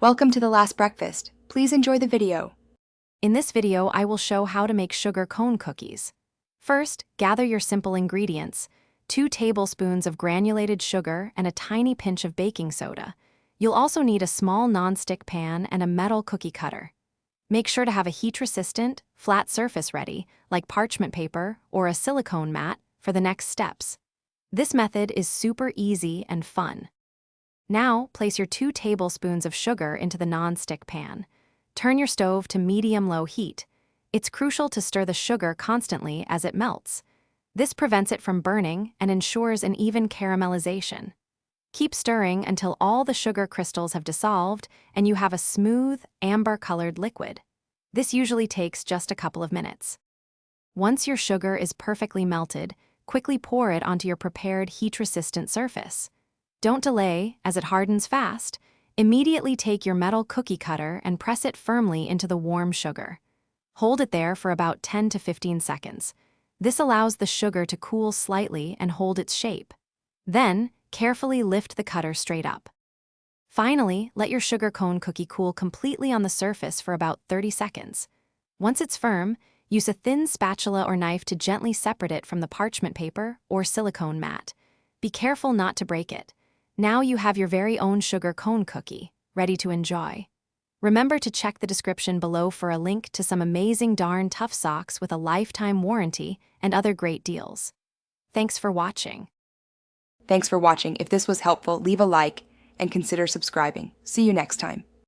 Welcome to the last breakfast. Please enjoy the video. In this video, I will show how to make sugar cone cookies. First, gather your simple ingredients: 2 tablespoons of granulated sugar and a tiny pinch of baking soda. You'll also need a small non-stick pan and a metal cookie cutter. Make sure to have a heat-resistant, flat surface ready, like parchment paper or a silicone mat, for the next steps. This method is super easy and fun. Now, place your 2 tablespoons of sugar into the non-stick pan. Turn your stove to medium-low heat. It's crucial to stir the sugar constantly as it melts. This prevents it from burning and ensures an even caramelization. Keep stirring until all the sugar crystals have dissolved and you have a smooth, amber-colored liquid. This usually takes just a couple of minutes. Once your sugar is perfectly melted, quickly pour it onto your prepared heat-resistant surface. Don't delay, as it hardens fast. Immediately take your metal cookie cutter and press it firmly into the warm sugar. Hold it there for about 10 to 15 seconds. This allows the sugar to cool slightly and hold its shape. Then, carefully lift the cutter straight up. Finally, let your sugar cone cookie cool completely on the surface for about 30 seconds. Once it's firm, use a thin spatula or knife to gently separate it from the parchment paper or silicone mat. Be careful not to break it. Now you have your very own sugar cone cookie, ready to enjoy. Remember to check the description below for a link to some amazing darn tough socks with a lifetime warranty and other great deals. Thanks for watching. Thanks for watching. If this was helpful, leave a like and consider subscribing. See you next time.